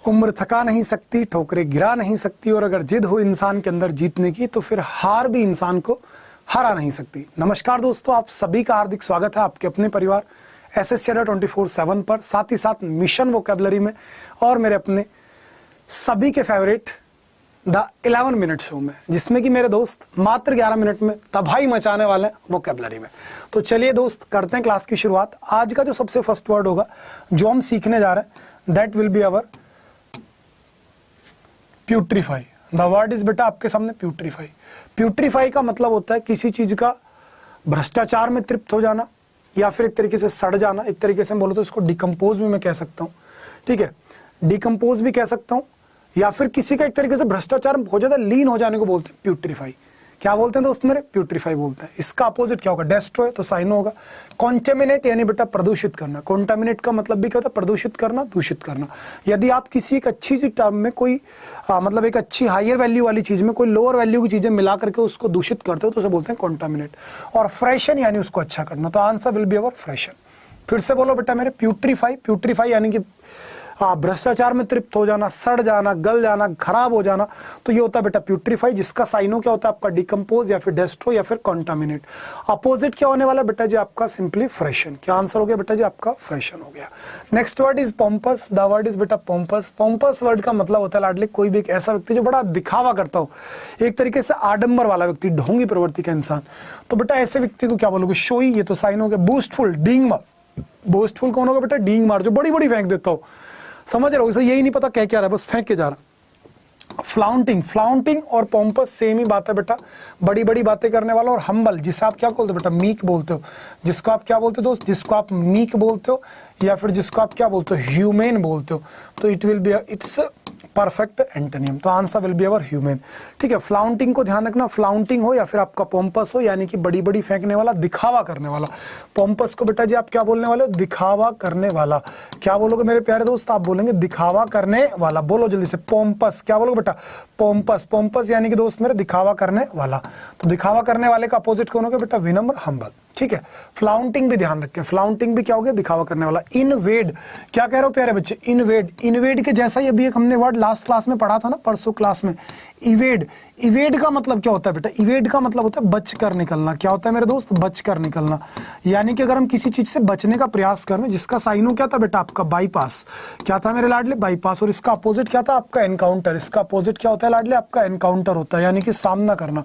उम्र थका नहीं सकती, ठोकरें गिरा नहीं सकती, और अगर जिद हो इंसान के अंदर जीतने की तो फिर हार भी इंसान को हरा नहीं सकती। नमस्कार दोस्तों, आप सभी का हार्दिक स्वागत है आपके अपने परिवार एसएससी 24/7 पर, साथ ही साथ मिशन वोकैबुलरी में और मेरे अपने सभी के फेवरेट द 11 मिनट शो में, जिसमें कि मेरे दोस्त मात्र 11 मिनट में तबाही मचाने वाले हैं वोकैबुलरी में। तो चलिए दोस्त, करते हैं क्लास की शुरुआत। आज का जो सबसे फर्स्ट वर्ड होगा जो हम सीखने जा रहे हैं, that will be our putrefy. The word is बेटा आपके सामने प्यूट्रीफाई। प्यूट्रीफाई का मतलब होता है किसी चीज का भ्रष्टाचार में तृप्त हो जाना, या फिर एक तरीके से सड़ जाना। एक तरीके से बोलो तो इसको डिकम्पोज भी मैं कह सकता हूँ, ठीक है, डिकम्पोज भी कह सकता हूँ, या फिर किसी का एक तरीके से भ्रष्टाचार हो जाता है, लीन हो जाने को बोलते हैं प्यूट्रीफाई। क्या बोलते हैं दोस्त मेरे? प्यूट्रीफाई बोलते हैं। इसका अपोजिट क्या होगा? डेस्ट्रॉय, तो साइन होगा। कॉन्टेमिनेट यानी बेटा प्रदूषित करना। कॉन्टेमिनेट का मतलब भी क्या होता है? प्रदूषित करना, दूषित करना। यदि आप किसी एक अच्छी सी टर्म में कोई मतलब एक अच्छी हायर वैल्यू वाली चीज में कोई लोअर वैल्यू की चीजें मिला करके उसको दूषित करते हो तो उसे बोलते हैं कॉन्टामिनेट। और फ्रेशन यानी उसको अच्छा करना, तो answer will be our freshen. फिर से बोलो बेटा मेरे, प्यूट्रीफाई। प्यूट्रीफाई यानी कि भ्रष्टाचार में तृप्त हो जाना, सड़ जाना, गल जाना, खराब हो जाना, तो ये होता है बेटा प्यूट्रीफाई, जिसका साइनो क्या होता है आपका? डिकम्पोज या फिर डेस्ट्रो या फिर कॉन्टामिनेट। अपोजिट क्या होने वाला बेटा जी आपका? Simply freshen. क्या आंसर हो गया बेटा जी आपका? फ्रेशन हो गया। Next word is pompous. The word is बेटा पोम्पस। पोम्पस वर्ड का मतलब होता है लाडले कोई भी एक ऐसा व्यक्ति जो बड़ा दिखावा करता हो, एक तरीके से आडंबर वाला व्यक्ति, ढोंगी प्रवृत्ति का इंसान। तो बेटा ऐसे व्यक्ति को क्या बोलोगे? शोई, ये तो साइन हो गया। बूस्टफुल, डींग मार। बूस्टफुल कौन होगा बेटा? डींग मार, जो बड़ी बड़ी फेंक देता हो। समझ रहे हो? इसे यही नहीं पता क्या क्या रहा है, बस फेंक के जा रहा। फ्लाउंटिंग, फ्लाउंटिंग और पोम्पस सेम ही बात है बेटा, बड़ी बड़ी बातें करने वाला। और हम्बल, जिसे आप क्या बोलते हो बेटा? मीक बोलते हो। जिसको आप क्या बोलते हो दोस्त? जिसको आप मीक बोलते हो, या फिर जिसको आप क्या बोलते हो? ह्यूमेन बोलते हो। तो it will be it's perfect antonym, तो answer will be our human. ठीक है, फ्लाउंटिंग को ध्यान रखना, फ्लाउंटिंग हो या फिर आपका पोम्पस हो, यानी कि बड़ी बड़ी फेंकने वाला, दिखावा करने वाला। पोम्पस को बेटा जी आप क्या बोलने वाले हो? दिखावा करने वाला। क्या बोलोगे मेरे प्यारे दोस्त? आप बोलेंगे दिखावा करने वाला। बोलो जल्दी से, पोम्पस। क्या बोलोगे बेटा? पोम्पस। पोम्पस यानी कि दोस्त मेरे दिखावा करने वाला। तो दिखावा करने वाले का अपोजिट कौन होगा बेटा? विनम्र, हम्बल। ठीक है, फ्लाउंटिंग भी ध्यान रखें, फ्लाउंटिंग भी क्या हो गया? दिखावा करने वाला। इनवेड, क्या कह रहे हो प्यारे बच्चे? इनवेड। इनवेड के जैसा ही अभी एक हमने वर्ड लास्ट क्लास में पढ़ा था ना, परसों क्लास में, इवेड। इवेड का मतलब क्या होता है बेटा? इवेड का मतलब होता है बच कर निकलना। क्या होता है मेरे दोस्त? बच कर निकलना। यानी कि अगर हम किसी चीज से बचने का प्रयास कर रहे हैं, जिसका साइनो क्या था बेटा आपका? बाईपास। क्या था मेरे लाडले? बाईपास। और इसका अपोजिट क्या था आपका? एनकाउंटर। इसका अपोजिट क्या होता है लाडले? आपका एनकाउंटर होता है, यानी कि सामना करना,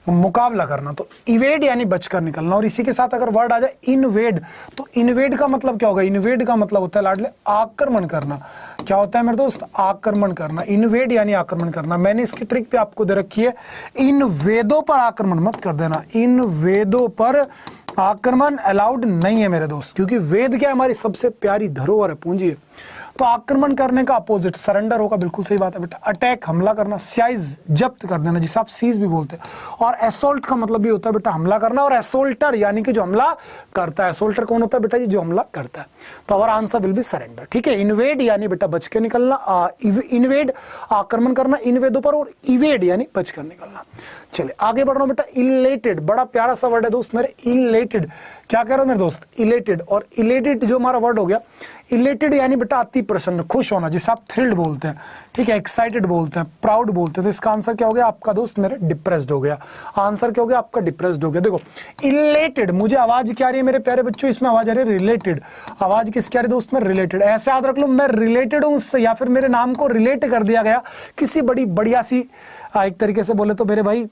मुकाबला करना। तो इवेड यानी बचकर निकलना। और इसी के साथ अगर वर्ड आ जाए इनवेड, तो इनवेड का मतलब क्या होगा? इनवेड का मतलब होता है लाडले आक्रमण करना। क्या होता है मेरे दोस्त? आक्रमण करना। इनवेड यानी आक्रमण करना। मैंने इसकी ट्रिक पे आपको दे रखी है, इन वेदों पर आक्रमण मत कर देना। इन वेदों पर आक्रमण अलाउड नहीं है मेरे दोस्त, क्योंकि वेद क्या हमारी सबसे प्यारी धरोहर है, पूंजी है। तो आक्रमण करने का अपोजिट सरेंडर होगा। बिल्कुल सही बात है बेटा। अटैक, हमला करना। साइज, जब्त कर देना, जिसे आप सीज भी बोलते हैं। और असोल्ट का मतलब भी होता है बेटा हमला करना। और असोल्टर यानी कि जो हमला करता है। असोल्टर कौन होता है बेटा जी? जो हमला करता है। तो हमारा आंसर विल बी सरेंडर। ठीक है, इन्वेड यानी बेटा बच के निकलना, इन्वेड आक्रमण करना इन्वेदों पर, और इवेड यानी बच कर निकलना। चलिए आगे बढ़ रहा हूं बेटा। इलेटेड, बड़ा प्यारा सा वर्ड है दोस्त मेरे, इलेटेड। क्या कह रहे हो मेरे दोस्त? इलेटेड। और इलेटेड जो हमारा वर्ड हो गया, इलेटेड यानी बेटा अति प्रसन्न, खुश होना, जिसे आप थ्रिल्ड बोलते हैं। ठीक है, एक्साइटेड बोलते हैं, प्राउड बोलते हैं। तो इसका आंसर क्या हो गया आपका दोस्त मेरे? डिप्रेस्ड हो गया। आंसर क्या हो गया आपका? डिप्रेस्ड हो गया। देखो इलेटेड, मुझे आवाज क्या आ रही है मेरे प्यारे बच्चों? इसमें आवाज आ रही है रिलेटेड। आवाज किसकी आ रही है दोस्त में? रिलेटेड। ऐसे याद रख लो, मैं रिलेटेड हूं उससे, या फिर मेरे नाम को रिलेट कर दिया गया किसी बड़ी बढ़िया सी, एक तरीके से बोले तो मेरे भाई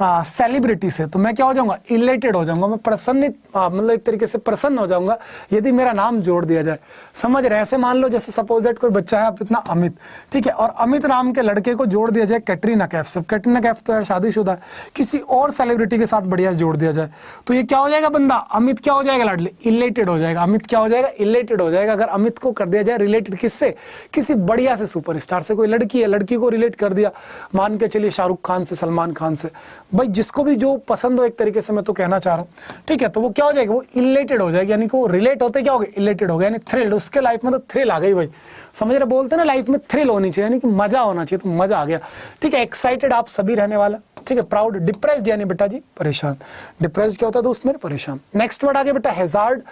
सेलिब्रिटी से, तो मैं क्या हो जाऊंगा? इलेटेड हो जाऊंगा। मैं प्रसन्नित, मतलब एक तरीके से प्रसन्न हो जाऊंगा यदि मेरा नाम जोड़ दिया जाए। समझ रहे? ऐसे मान लो जैसे सपोज दैट कोई बच्चा है आप इतना अमित, ठीक है, और अमित नाम के लड़के को जोड़ दिया जाए कैटरीना कैफ से। कैटरीना कैफ तो यार शादीशुदा है, किसी और सेलिब्रिटी के साथ बढ़िया जोड़ दिया जाए तो ये क्या हो जाएगा बंदा? अमित क्या हो जाएगा लाडले? इलेटेड हो जाएगा। अमित क्या हो जाएगा? इलेटेड हो जाएगा। अगर अमित को कर दिया जाए रिलेटेड किससे? किसी बढ़िया से सुपरस्टार से। कोई लड़की है, लड़की को रिलेट कर दिया, मान के चलिए शाहरुख खान से, सलमान खान से, भाई जिसको भी जो पसंद हो, एक तरीके से मैं तो कहना चाह रहा हूँ। ठीक है, तो वो क्या हो जाएगा? वो इलेटेड हो जाएगी, यानी कि वो रिलेट होते क्या हो गए? इलेटेड हो गए, यानी थ्रिल्ड। उसके लाइफ में तो थ्रिल आ गई भाई। समझ रहे? बोलते हैं ना लाइफ में थ्रिल होनी चाहिए, यानी कि मजा होना चाहिए, तो मजा आ गया। ठीक है, एक्साइटेड आप सभी रहने वाला। ठीक है, प्राउड। डिप्रेस्ड यानी बेटा जी परेशान। डिप्रेस्ड क्या होता है दोस्त मेरे? परेशान। नेक्स्ट वर्ड आगे बेटा हैजार्ड।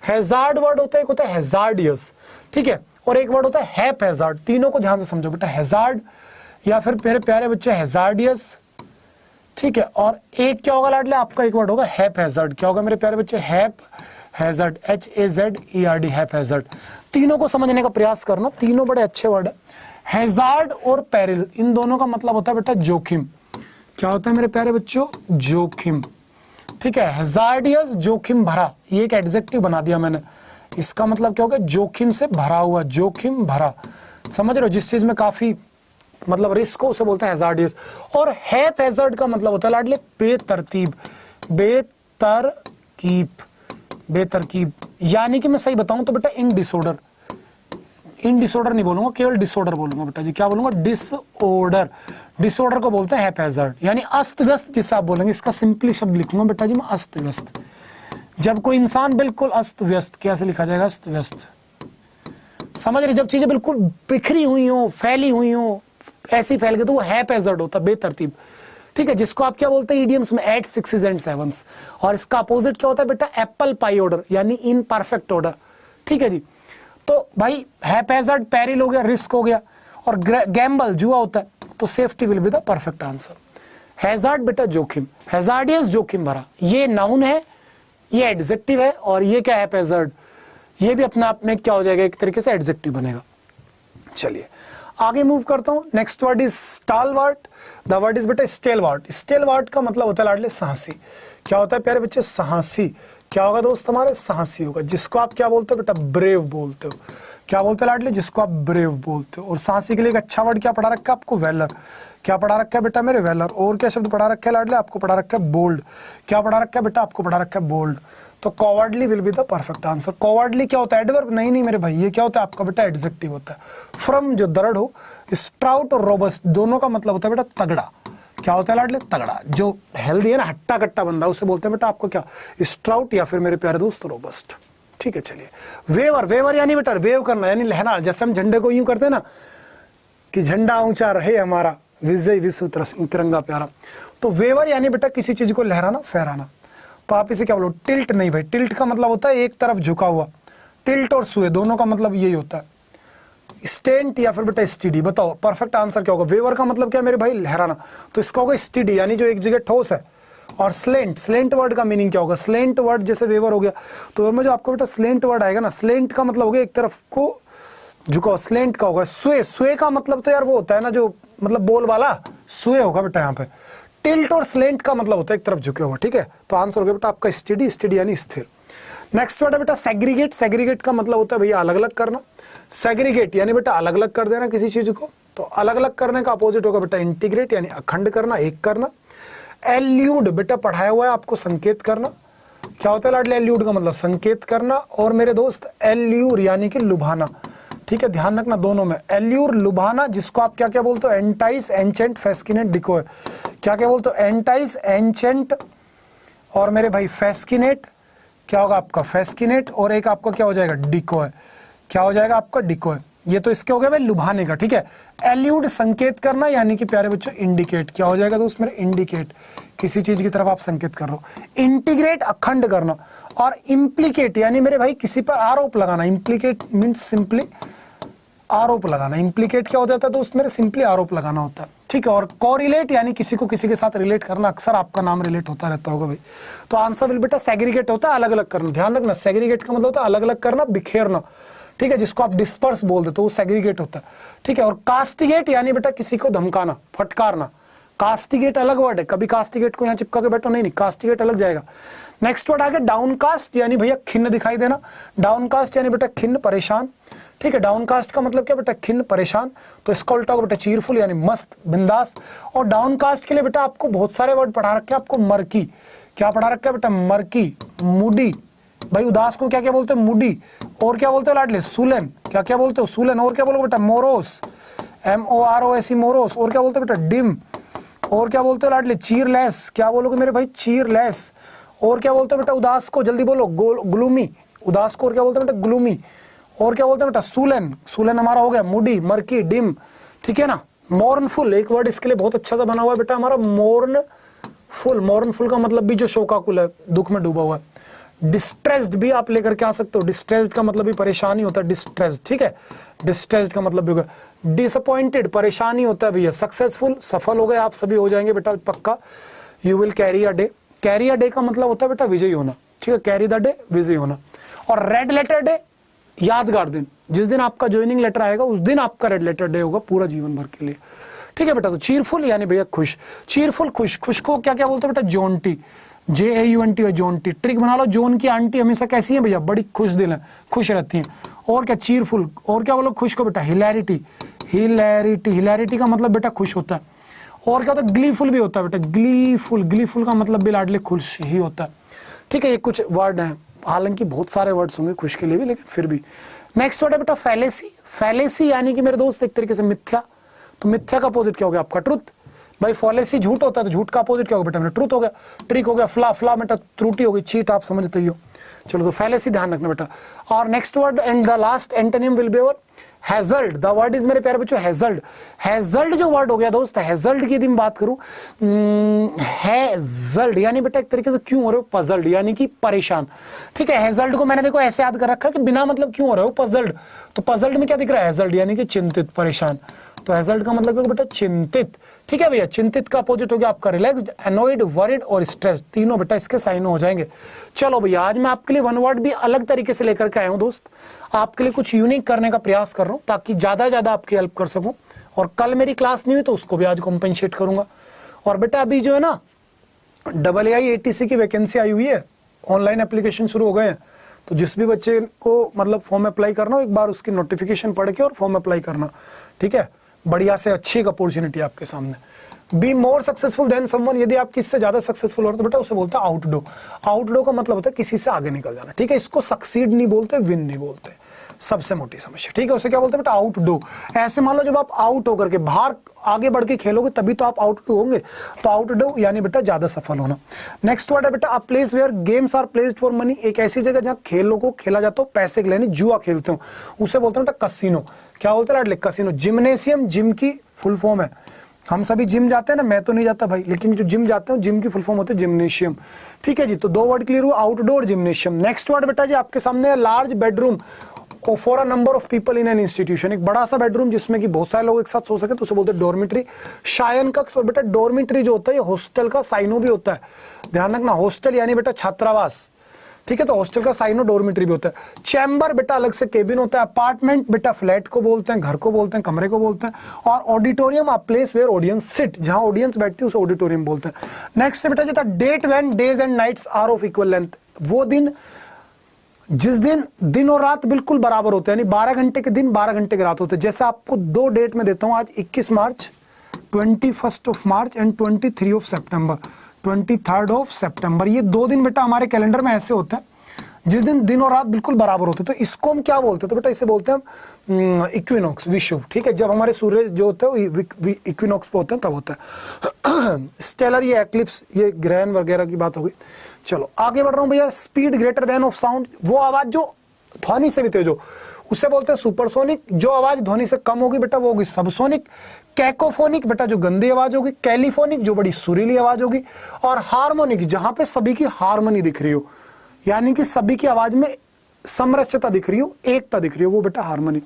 हैजार्ड वर्ड होता है, एक होता है हैजार्डियस। ठीक है, और एक वर्ड होता है हैपहैज़ार्ड। तीनों को ध्यान से समझो बेटा, हैजार्ड या फिर मेरे प्यारे बच्चे हैजार्डियस, ठीक है। और एक क्या होगा लाडले आपका, एक वर्ड होगा हैपहैज़ार्ड। क्या होगा मेरे प्यारे बच्चे, हैपहैज़ार्ड, HAZERD, हैपहैज़ार्ड। तीनों को समझने का प्रयास करना, तीनों बड़े अच्छे वर्ड है। हैजार्ड और पेरिल, इन दोनों का मतलब होता है बेटा जोखिम। क्या होता है मेरे प्यारे बच्चों, जोखिम, ठीक है। हैजार्डियस, जोखिम भरा, ये एक एडजेक्टिव बना दिया मैंने। इसका मतलब क्या होगा, जोखिम से भरा हुआ, जोखिम भरा, समझ रहे हो, जिस चीज में काफी मतलब रिस्क हो उसे बोलते हैं हैजार्डियस। और हैपहैज़ार्ड का मतलब होता है लाडले बेतरतीब, बेतरकीब, बेतरकीब। यानी कि मैं सही बताऊं तो बेटा इन डिसऑर्डर, इन डिसऑर्डर नहीं बोलूंगा, केवल डिसऑर्डर बोलूंगा बेटा जी। क्या बोलूंगा, डिसऑर्डर। डिसऑर्डर को बोलते हैं हैपहैज़ार्ड, यानी अस्त व्यस्त जिसे आप बोलेंगे। इसका सिंपली शब्द लिखूंगा बेटा जी मैं, अस्त व्यस्त। जब कोई इंसान बिल्कुल अस्त व्यस्त, कैसे लिखा जाएगा, अस्त व्यस्त, समझ रहे, जब चीजें बिल्कुल बिखरी हुई हो, फैली हुई हो, ऐसी फैल गई तो वो हैपहैज़ार्ड होता है, बेतरतीब, ठीक है। जिसको आप क्या बोलते हैं इडियम्स में, 8 6 एंड 7। और इसका अपोजिट क्या होता है बेटा, एप्पल पाई ऑर्डर, यानी इन परफेक्ट ऑर्डर, ठीक है जी। तो भाई हैपहैज़ार्ड, पेरिल हो गया, रिस्क हो गया, और गैम्बल जुआ होता है, तो safety will be the perfect answer. Hazard बेटा जोखिम, हैजार्डियस जोखिम भरा, ये नाउन है, ये एडजेक्टिव है, और ये क्या है हैपहैज़ार्ड, ये भी अपने आप में क्या हो जाएगा, एक तरीके से एडजेक्टिव बनेगा। चलिए आगे मूव करता हूं। Next word is stalwart. The word is बेटा स्टेलवार्ट। स्टेलवार्ट का मतलब होता है लाडले साहसी। क्या होता है प्यारे बच्चे, साहसी। क्या होगा दोस्त हमारे, साहसी होगा, जिसको आप क्या बोलते हो बेटा, ब्रेव बोलते हो। क्या बोलते हैं लाडले, जिसको आप ब्रेव बोलते हो। और साहसी के लिए एक अच्छा वर्ड क्या पढ़ा रखा है आपको, वेलर। क्या पढ़ा रखा है बेटा मेरे, वेलर। और क्या शब्द पढ़ा रखा है लाडले, आपको पढ़ा रखा है बोल्ड। क्या पढ़ा रखा है बेटा, आपको पढ़ा रखा है बोल्ड। तो cowardly will be the perfect answer. Cowardly क्या होता है, एडवर्ब, नहीं नहीं मेरे भाई, ये क्या होता है आपका बेटा, एडजेक्टिव होता है। फ्रॉम जो दृढ़ हो, स्ट्राउट और रोबस्ट दोनों का मतलब होता है बेटा तगड़ा। क्या होता है लाडले, तगड़ा। जो हेल्दी है ना, हट्टा कट्टा बंदा, उसे बोलते हैं बेटा आपको क्या, स्ट्राउट, या फिर मेरे प्यारे दोस्त रोबस्ट, ठीक है। चलिए वेवर, वेवर यानी बेटा वेव करना, यानी लहरा। जैसे हम झंडे को यूं करते हैं ना कि झंडा ऊंचा रहे हमारा, विजय विश्व तिरंगा प्यारा। तो वेवर यानी बेटा किसी चीज को लहराना, फहराना। तो आप इसे क्या बोलो, टिल्ट नहीं भाई, टिल्ट का मतलब होता है एक तरफ झुका हुआ। टिल्ट और सुए दोनों का मतलब यही होता है। स्टेंट या फिर बेटा स्टीडी, बताओ परफेक्ट आंसर क्या होगा। वेवर का मतलब क्या मेरे भाई, लहराना, तो इसका होगा स्टीडी, यानी जो एक जगह ठोस है। और स्लेंट, स्लेंट वर्ड का मीनिंग क्या होगा, स्लेंट वर्ड जैसे वेवर हो गया, तो में जो आपको बेटा स्लेंट वर्ड आएगा ना, स्लेंट का मतलब हो गया एक तरफ को झुकाओ, स्लेंट का होगा। स्वे, स्वे का मतलब तो यार वो होता है ना जो मतलब बोल वाला, स्वे होगा बेटा यहाँ पे। टिल्ट और स्लेंट का मतलब होता है एक तरफ झुके हुआ, ठीक है। तो आंसर हो गया बेटा आपका स्टडी, स्टडी यानी स्थिर। नेक्स्ट वर्ड है बेटा सेग्रीगेट। सेग्रीगेट का मतलब होता है भैया अलग अलग करना। सेग्रीगेट यानी बेटा अलग अलग कर देना किसी चीज को। तो अलग अलग करने का अपोजिट होगा बेटा इंटीग्रेट, यानी अखंड करना, एक करना। एल्यूड बेटा पढ़ाया हुआ है आपको, संकेत करना। क्या होता है लाडले, एल्यूड का मतलब संकेत करना। और मेरे दोस्त एल्यूर यानी कि लुभाना, ठीक है, ध्यान रखना दोनों में। एल्यूर, लुभाना, जिसको आप क्या क्या बोलते हो, एंटाइस, एंचेंट, फैस्किनेट, डिकोय। क्या क्या बोलते हो, एंटाइस, एंचेंट, और मेरे भाई फैस्किनेट। क्या होगा आपका फैस्किनेट, और एक आपका क्या हो जाएगा, डिकोय। क्या हो जाएगा आपका, डिकोय। ये तो इसके हो गए भाई लुभाने का, ठीक है। एल्यूड संकेत करना, यानी कि प्यारे बच्चों इंडिकेट। क्या हो जाएगा दोस्त मेरे, इंडिकेट, किसी चीज की तरफ आप संकेत कर रहे हो। इंटीग्रेट अखंड करना। और इम्प्लीकेट यानी मेरे भाई किसी पर आरोप लगाना। इम्प्लीकेट मीन्स सिंपली आरोप लगाना। इम्प्लीकेट क्या हो जाता है दोस्त मेरे, सिंपली आरोप लगाना होता है, ठीक है। और कोरिलेट यानी किसी को किसी के साथ रिलेट करना। अक्सर आपका नाम रिलेट होता रहता होगा भाई। तो आंसर विल बेटा सेग्रीगेट होता है अलग अलग करना। ध्यान रखना, सेग्रीगेट का मतलब होता है अलग अलग करना, बिखेरना, ठीक है, जिसको आप डिस्पर्स बोल देते हो वो सेग्रीगेट होता है, ठीक है। और कास्टिगेट यानी बेटा किसी को धमकाना, फटकारना। कास्टिगेट अलग वर्ड है, कभी कास्टिगेट को यहाँ चिपका के बैठो, नहीं, कास्टिगेट अलग जाएगा। नेक्स्ट वर्ड आगे डाउनकास्ट, यानी भैया खिन्न दिखाई देना। डाउनकास्ट यानी बेटा खिन्न, परेशान, ठीक है। डाउनकास्ट का मतलब क्या बेटा, खिन्न, परेशान। तो इसका उल्टा होगा बेटा चीरफुल, यानी मस्त, बिंदास। और डाउनकास्ट के लिए बेटा आपको बहुत सारे वर्ड पढ़ा रखे हैं आपको। मर्की, क्या पढ़ा रखा है बेटा, मर्की, मूडी, भाई उदास को क्या क्या बोलते हैं, मूडी। और क्या बोलते हो लाडले, सूलन। क्या क्या बोलते हो, सूलन। और क्या बोलोगे बेटा, मोरोस, MOROS, मोरोस। और क्या बोलते हो बेटा, डिम। और क्या बोलते हो लाडले, चीयरलेस। क्या बोलोगे मेरे भाई, चीयरलेस। और क्या बोलते हो बेटा उदास को, जल्दी बोलो, ग्लूमी। उदास को और क्या बोलते हैं बेटा, ग्लूमी। और क्या बोलते हैं बेटा, सूलन। सूलन हमारा हो गया मूडी, मर्की, डिम, ठीक है ना। मॉर्नफुल, एक वर्ड इसके लिए बहुत अच्छा सा बना हुआ है बेटा हमारा, मॉर्नफुल। मॉर्नफुल का मतलब भी जो शोकाकुल है, दुख में डूबा हुआ है। डिस्ट्रेस्ड भी आप लेकर के आ सकते हो। डिस्ट्रेस्ड का मतलब भी परेशानी होता है, डिस्ट्रेस्ड, ठीक है। डिस्ट्रेस्ड का मतलब भी होगा डिसअपॉइंटेड, परेशानी होता है भैया। सक्सेसफुल, सफल हो गए आप सभी, हो जाएंगे बेटा पक्का। You will carry a day, carry a day का मतलब होता है बेटा विजयी होना, ठीक है। कैरी द डे, विजयी होना। और रेड लेटर डे, यादगार दिन, जिस दिन आपका ज्वाइनिंग लेटर आएगा उस दिन आपका रेड लेटर डे होगा पूरा जीवन भर के लिए, ठीक है बेटा। तो चीरफुल यानी भैया खुश, चीरफुल खुश, खुश को क्या क्या बोलते हैं बेटा, जोंटी, JAUNT, जोंटी। ट्रिक बना लो, जोन की आंटी हमेशा कैसी है भैया, बड़ी खुश दिल है, खुश रहती हैं। और क्या चीरफुल, और क्या बोलो खुश को बेटा, हिलैरिटी, हिलैरिटी, हिलैरिटी का मतलब बेटा खुश होता है। और क्या होता है, ग्लीफुल भी होता है बेटा, ग्लीफुल, ग्लीफुल का मतलब भी लाडले खुश ही होता है, ठीक है। ये कुछ वर्ड हैं, हालांकि बहुत सारे वर्ड्स होंगे खुश के लिए भी, लेकिन फिर भी। नेक्स्ट वर्ड है बेटा फैलेसी, फैलेसी यानी कि मेरे दोस्त एक तरीके से मिथ्या। तो मिथ्या का अपोजिट क्या हो गया आपका, ट्रुथ। भाई फॉलेसी झूठ होता है, तो झूठ का अपोजिट क्या होगा बेटा, ट्रुथ हो गया। ट्रिक हो गया, फ्ला, फ्ला बेटा त्रुटि हो गई, चीट आप समझते ही हो। चलो तो फैलेसी ध्यान रखना बेटा। और next word and the last antonym will be our hassled. The word is मेरे प्यारे बच्चों हैजल्ड। हैजल्ड जो वर्ड हो गया दोस्त, हैजल्ड की यदि मैं बात करूं, हैजल्ड यानी बेटा एक तरीके से क्यों हो रहे हो, पजल्ड यानी कि परेशान, ठीक है। हैजल्ड को मैंने देखो ऐसे याद कर रखा है कि बिना मतलब क्यों हो रहे हो, पजल्ड। तो पजल्ड में क्या दिख रहा है, हैजल्ड यानी कि चिंतित, परेशान। तो हैजल्ड का मतलब बेटा चिंतित, ठीक है भैया। चिंतित का अपोजिट हो गया आपका रिलैक्स्ड, एनॉयड, वरीड और स्ट्रेस्ड, तीनों बेटा इसके साइन हो जाएंगे। चलो भैया आज मैं आपके लिए वन वर्ड भी अलग तरीके से लेकर के आया हूं दोस्त, आपके लिए कुछ यूनिक करने का प्रयास कर रहा हूं ताकि ज्यादा ज्यादा आपकी हेल्प कर सकूं। और कल मेरी क्लास नहीं हुई तो उसको भी आज कॉम्पेंसेट करूंगा। और बेटा अभी जो है ना AAI-ATC की वैकेंसी आई हुई है, ऑनलाइन एप्लीकेशन शुरू हो गए हैं। तो जिस भी बच्चे को मतलब फॉर्म अप्लाई करना हो, एक बार उसकी नोटिफिकेशन पढ़ के और फॉर्म अप्लाई करना, ठीक है। बढ़िया से अच्छी एक अपॉर्चुनिटी आपके सामने। Be more successful than someone, यदि आप किससे ज्यादा सक्सेसफुल हो रहे हो तो बेटा उसे बोलते हैं आउटडो। आउटडो का मतलब होता है किसी से आगे निकल जाना, ठीक है। इसको सक्सीड नहीं बोलते, विन नहीं बोलते, सबसे मोटी समस्या, ठीक है। उसे क्या बोलते हैं बेटा, आउटडो। ऐसे मान लो जब आप आउट होकर के बाहर आगे बढ़ के खेलोगे तभी तो आप आउटडो होंगे। तो आउटडो यानी बेटा ज्यादा सफल होना। नेक्स्ट वर्ड है बेटा a place where games are placed for money, एक ऐसी जगह जहां खेलों को खेला जाता हो पैसे के लिए, जुआ खेलते हो, उसे बोलते हैं बेटा कसिनो। क्या बोलते हैं लाडले, कसिनो। जिम्नेशियम, जिम की फुल फॉर्म है। हम सभी जिम जाते हैं ना, मैं तो नहीं जाता भाई, लेकिन जो जिम जाते हैं जिम की फुल फॉर्म होती है जिम्नेशियम, ठीक है जी। तो दो वर्ड क्लियर हुआ, आउटडोर, जिम्नेशियम। नेक्स्ट वर्ड बेटा जी आपके सामने है large bedroom for a number of people in an institution, एक बड़ा सा बेडरूम जिसमें कि बहुत सारे लोग एक साथ सो सके तो उसे बोलते हैं डॉर्मिटरी। शायन कक्ष, और बेटा डॉर्मिटरी जो होता है ये हॉस्टल का साइनो भी होता है, ध्यान रखना। हॉस्टल यानी बेटा छात्रावास, ठीक है। तो हॉस्टल का साइनो डॉर्मिटरी भी होता है। चैम्बर बेटा अलग से केबिन होता है। अपार्टमेंट बेटा फ्लैट को बोलते हैं, घर को बोलते हैं, कमरे को बोलते हैं। और auditorium a place where audience sit, जहां ऑडियंस बैठती है उसे ऑडिटोरियम बोलते हैं। नेक्स्ट बेटा जो date when days and nights are of equal length, वो दिन जिस दिन दिन और रात बिल्कुल बराबर होते हैं, यानी 12 घंटे के दिन 12 घंटे की रात होते हैं। जैसे आपको दो डेट में देता हूं, आज 21 March, 21 of March and 23 of September, 23 of September. ये दो दिन बेटा हमारे कैलेंडर में ऐसे होते हैं जिस दिन दिन और रात बिल्कुल बराबर होते हैं। तो इसको हम क्या बोलते हैं, तो बेटा इसे बोलते हैं हम इक्विनॉक्स, विषुव, ठीक है। जब हमारे सूर्य जो होते हैं इक्विनॉक्स पे होते हैं तब होता है। स्टेलर, ये एक्लिप्स, ये ग्रहण वगैरह की बात हो गई। चलो आगे बढ़ रहा हूं भैया। Speed greater than of sound, वो आवाज जो ध्वनि से भी तेज हो उसे बोलते हैं सुपरसोनिक। जो आवाज ध्वनि से कम होगी बेटा वो होगी सबसोनिक। कैकोफोनिक बेटा जो गंदी आवाज होगी। कैलिफोनिक जो बड़ी सुरीली आवाज होगी। और हार्मोनिक जहां पे सभी की हार्मनी दिख रही हो, यानी कि सभी की आवाज में समरसता दिख रही हो, एकता दिख रही हो, वो बेटा हार्मोनिक।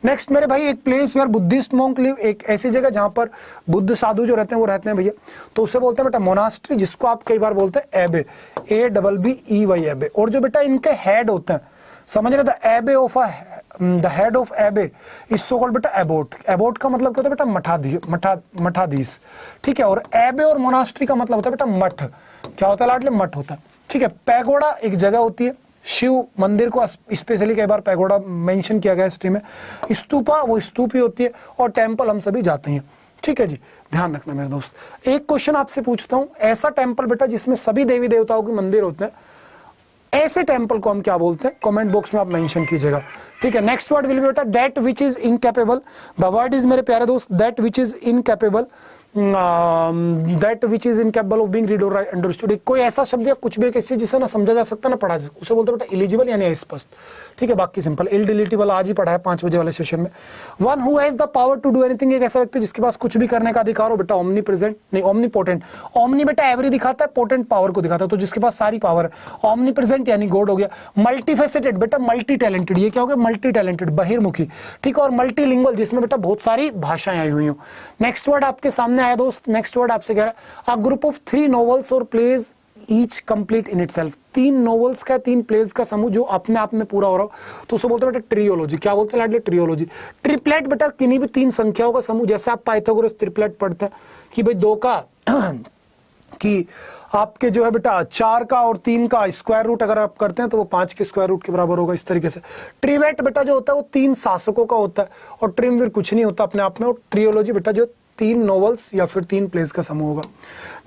नेक्स्ट मेरे भाई एक place where Buddhist monk live, एक ऐसी जगह जहां पर बुद्ध साधु जो रहते हैं वो रहते हैं भैया, तो उसे बोलते हैं बेटा मोनास्ट्री, जिसको आप कई बार बोलते हैं एबे, ABBEY एबे। और जो बेटा इनके हेड होते हैं, समझ रहे, द हेड ऑफ एबे इज सो कॉल्ड बेटा एबोट। एबोट का मतलब क्या होता है बेटा मठाधीश, ठीक है। और एबे और मोनास्ट्री का मतलब होता है बेटा मठ। क्या होता है लाडले, मठ होता है, ठीक है। पैगोडा एक जगह होती है, शिव मंदिर को स्पेशली कई बार पैगोडा मेंशन किया गया हिस्ट्री में। स्तूपा वो स्तूप ही होती है। और टेंपल हम सभी जाते हैं, ठीक है जी, ध्यान रखना मेरे दोस्त। एक क्वेश्चन आपसे पूछता हूं, ऐसा टेंपल बेटा जिसमें सभी देवी देवताओं के मंदिर होते हैं, ऐसे टेंपल को हम क्या बोलते हैं, कमेंट बॉक्स में आप मेंशन कीजिएगा, ठीक है। नेक्स्ट वर्ड विल बी बेटा that which is incapable. The word is मेरे प्यारे दोस्त that which is incapable, that which is incapable of being read और अंडरस्टूड। कोई ऐसा शब्द या कुछ भी एक ऐसी जिसे ना समझा जा सकता ना पढ़ा जा सकता, उसे बोलते हैं बेटा एलिजिबल यानी अस्पष्ट। ठीक है, बाकी सिंपल। इलडिलीटेबल आज ही पढ़ा है 5 बजे वाले सेशन में। One who has the power to do anything, एक ऐसा व्यक्ति जिसके पास कुछ भी करने का अधिकार हो बेटा। ओमनी प्रेजेंट नहीं, ओमनी पोटेंट। ओमनी बेटा एवरी दिखाता है, पोटेंट पावर को दिखाता है, तो जिसके पास सारी पावर है। ओमनी प्रेजेंट यानी गॉड हो गया। मल्टीफेसेटेड बेटा, मल्टी टैलेंटेड, ये क्या हो गया? मल्टी टैलेंटेड, बहिर्मुखी। ठीक है, और मल्टीलिंगुअल जिसमें बेटा बहुत सारी भाषाएं आई हुई हो। नेक्स्ट वर्ड आपके सामने आया दोस्त, नेक्स्ट वर्ड आपसे कह रहा है अ ग्रुप ऑफ 3 नॉवेल्स और plays each complete in itself. 3 novels का, 3 प्लेज का समूह जो अपने आप में पूरा हो रहा हो, तो उसे बोलते हैं बेटा ट्रियोलॉजी। क्या बोलते हैं लाडले? ट्रियोलॉजी। ट्रिपलेट बेटा किन्हीं भी 3 संख्याओं का समूह, जैसे आप पाइथागोरस ट्रिपलेट पढ़ते हैं कि भाई 2 का कि आपके जो है बेटा 4 का और 3 का स्क्वायर रूट अगर आप करते हैं तो वो 5 के स्क्वायर रूट के बराबर होगा, इस तरीके से। ट्रिवेट बेटा जो होता है वो 3 शासकों का होता है, और ट्रिमविर कुछ नहीं होता अपने आप में। और ट्रियोलॉजी बेटा जो 3 नॉवेल्स या फिर 3 प्लेस का समूह होगा।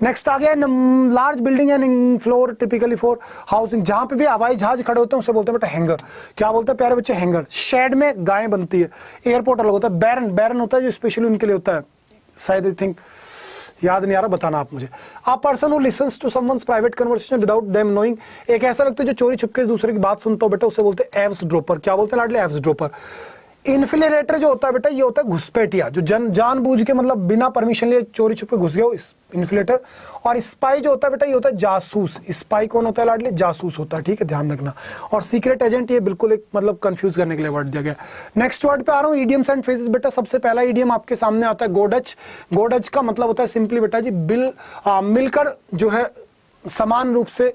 नेक्स्ट आ गया large building and floor typically for housing, जहां पे भी हवाई जहाज खड़े होते हैं उसे बोलते हैं बेटा हैंगर। क्या बोलते हैं प्यारे बच्चे? हैंगर। शेड में गायें बनती है। एयरपोर्ट अलग होता है। बैरन, बैरन होता है जो स्पेशली उनके लिए होता है, शायद आई थिंक याद नहीं आ रहा, बताना आप मुझे। A person who listens to someone's private conversation without them knowing, एक ऐसा व्यक्ति जो चोरी छुपके दूसरे की बात सुनता हो बेटा, उसे बोलते हैं एव्स ड्रॉपर। क्या बोलते हैं लाडले? Aves dropper. इन्फिलरेटर जो होता है बेटा, ये होता है घुसपैठिया, जो जानबूझ के मतलब बिना परमिशन लिए चोरी छुपके घुस गए, इस इन्फिलेटर। और स्पाई जो होता है बेटा, ये होता है जासूस। स्पाई कौन होता है लाडले? जासूस होता है। ठीक है, ध्यान रखना। और सीक्रेट एजेंट, ये बिल्कुल एक मतलब कंफ्यूज करने के लिए वर्ड दिया गया। नेक्स्ट वर्ड पे आ रहा हूँ, इडियम्स एंड फ्रेजेस बेटा। सबसे पहला इडियम आपके सामने आता है गोडच। गोडच का मतलब होता है सिंपली बेटा जी मिलकर जो है समान रूप से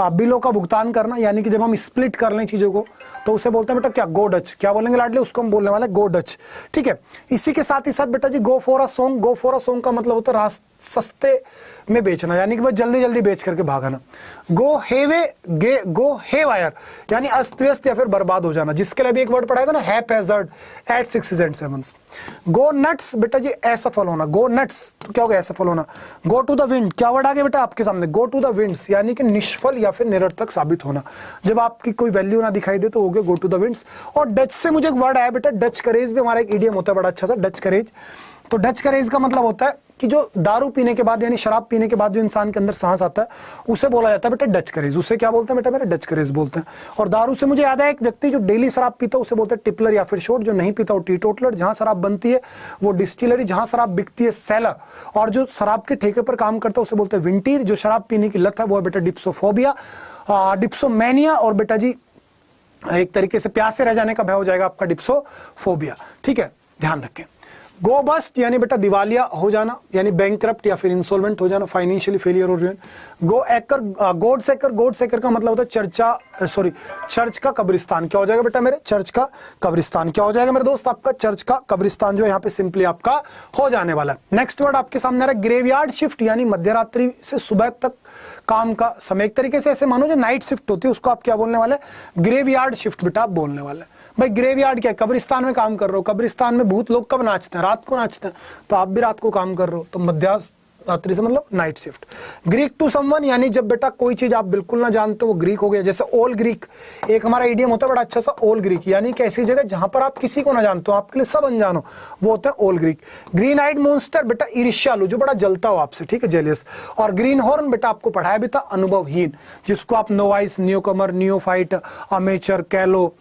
बिलों का भुगतान करना, यानी कि जब हम स्प्लिट कर लें चीजों को तो उसे बोलते हैं बेटा क्या? गो डच। क्या बोलेंगे लाडले? उसको हम बोलने वाले गो डच। ठीक है, इसी के साथ ही साथ बेटा जी go for a song. Go for a song का मतलब होता है सस्ते में बेचना, यानी कि जल्दी जल्दी बेच करके भागना। गो हेवे गो हे वायर यानी अस्त व्यस्त या फिर बर्बाद हो जाना, जिसके लिए भी एक वर्ड पढ़ाया था ना, haphazard eight 6 and 7। Go nuts बेटा जी असफल होना। गो नट्स तो क्या होगा? असफल होना। गो टू द विंड, क्या वर्ड आ गया बेटा आपके सामने? गो टू द विंड्स यानी कि निष्फल या फिर निरर्थक साबित होना, जब आपकी कोई वैल्यू ना दिखाई दे तो हो गया गो टू द विंड्स। और डच से मुझे एक वर्ड आया बेटा, डच करेज भी हमारा एक इडियम होता है बड़ा अच्छा सा, डच करेज। तो डच करेज का मतलब होता है कि जो दारू पीने के बाद यानी शराब पीने के बाद जो इंसान के अंदर सांस आता है उसे बोला जाता है बेटा डच करेज। उसे क्या बोलते हैं बेटा? मेरे डच करेज बोलते हैं। और दारू से मुझे याद है एक व्यक्ति जो डेली शराब पीता है उसे बोलते हैं टिपलर या फिर शॉट। जो नहीं पीता वो टीटोटलर। जहां शराब बनती है वो डिस्टिलरी, जहां शराब बिकती है सेलर, और जो शराब के ठेके पर काम करता है उसे बोलते हैं विंटीर। जो शराब पीने की लत है वो है बेटा डिप्सोफोबिया, डिप्सोमैनिया, और बेटा जी एक तरीके से प्यास से रह जाने का भय हो जाएगा आपका डिप्सोफोबिया। ठीक है, ध्यान रखें। गो बस्ट यानी बेटा दिवालिया हो जाना, यानी बैंकरप्ट या फिर इंसॉल्वेंट हो जाना, फाइनेंशियली फेलियर और रुइन। गो एकर, गॉड सेकर, गॉड सेकर का मतलब होता है चर्च का कब्रिस्तान। क्या हो जाएगा बेटा मेरे? चर्च का कब्रिस्तान। क्या हो जाएगा मेरे दोस्त? आपका चर्च का कब्रिस्तान जो यहाँ पे सिंपली आपका हो जाने वाला है। नेक्स्ट वर्ड आपके सामने आ रहा है ग्रेवयार्ड शिफ्ट, यानी मध्यरात्रि से सुबह तक काम का समय। एक तरीके से ऐसे मानो जो नाइट शिफ्ट होती है उसको आप क्या बोलने वाले? ग्रेवयार्ड शिफ्ट बेटा आप बोलने वाले। भाई ग्रेवयार्ड क्या है? कब्रिस्तान में काम कर रहे हो। कब्रिस्तान में भूत लोग कब नाचते हैं? रात को नाचते हैं। तो आप भी रात को काम कर रहे हो, तो मध्यरात्रि से मतलब night shift. Greek to someone यानी जब बेटा कोई चीज आप बिल्कुल ना जानते हो वो ग्रीक हो गया। जैसे ऑल ग्रीक एक हमारा इडियम होता है बड़ा अच्छा सा, ऑल ग्रीक यानी कि ऐसी जगह जहां पर आप किसी को ना जानते हो, आपके लिए सब अनजान हो, वो होता है ऑल ग्रीक। ग्रीन आइड मॉन्स्टर बेटा ईर्ष्यालु, जो बड़ा जलता हो आपसे। ठीक है, जेलियस। और ग्रीन हॉर्न बेटा आपको पढ़ाया भी था अनुभवहीन, जिसको आप नोवाइस, न्यूकमर, नियोफाइट, अमेचर, कैलो,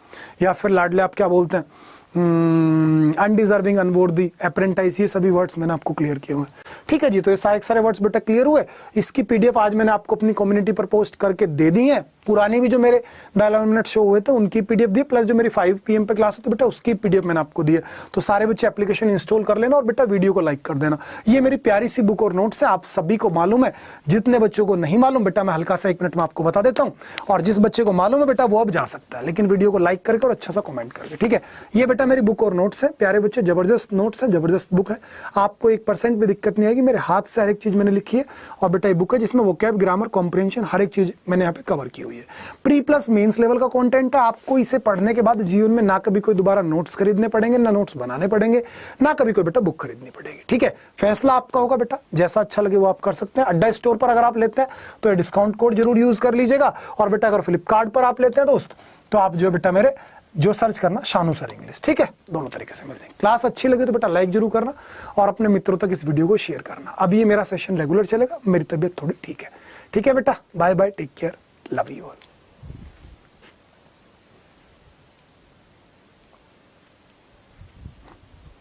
या फिर लाडले आप क्या बोलते हैं अनडिजर्विंग, अनवॉर्दी, अप्रेंटाइज, ये सभी वर्ड्स मैंने आपको क्लियर किए हुए। ठीक है जी, तो ये सारे वर्ड्स बेटा क्लियर हुए। इसकी पीडीएफ आज मैंने आपको अपनी कम्युनिटी पर पोस्ट करके दे दी है। पुरानी भी जो मेरे 11 मिनट शो हुए थे उनकी पीडीएफ दी, प्लस जो मेरी 5 PM पे क्लास होती है बेटा उसकी पीडीएफ मैंने आपको दी है। तो सारे बच्चे एप्लीकेशन इंस्टॉल कर लेना और बेटा वीडियो को लाइक कर देना। ये मेरी प्यारी सी बुक और नोट्स है, आप सभी को मालूम है। जितने बच्चों को नहीं मालूम बेटा मैं हल्का सा 1 मिनट में आपको बता देता हूँ, और जिस बच्चे को मालूम है बेटा वो अब जा सकता है, लेकिन वीडियो को लाइक करके और अच्छा सा कमेंट करके। ठीक है, ये बेटा मेरी बुक और नोट्स है प्यारे बच्चे, जबरदस्त नोट्स है, जबरदस्त बुक है। आपको 1% भी दिक्कत नहीं आएगी, मेरे हाथ से हर एक चीज मैंने लिखी है। और बेटा ये बुक है जिसमें वोकैब, ग्रामर, कॉम्प्रिहेंशन हर एक चीज मैंने यहाँ पे कवर की हुई है। प्री प्लस मेंस लेवल का कंटेंट है। आपको इसे पढ़ने के बाद जीवन में ना कभी कोई दोबारा नोट्स खरीदने पड़ेंगे, ना नोट्स बनाने पड़ेंगे, ना कभी कोई बेटा बुक खरीदनी पड़ेगी। ठीक है, फैसला आपका होगा बेटा, जैसा अच्छा लगे वो आप कर सकते हैं। अड्डा स्टोर पर अगर आप लेते हैं तो ये डिस्काउंट कोड जरूर यूज कर लीजिएगा, और बेटा अगर फ्लिपकार्ट पर आप लेते हैं दोस्त तो आप जो बेटा मेरे जो सर्च करना शानू सर इंग्लिश, ठीक है, दोनों तरीके से मिल जाएंगे। क्लास अच्छी लगे तो बेटा लाइक जरूर करना और अपने मित्रों तक इस वीडियो को शेयर करना। अब ये मेरा सेशन रेगुलर चलेगा, मेरी तबीयत थोड़ी ठीक है बेटा, bye bye, take care, love you all.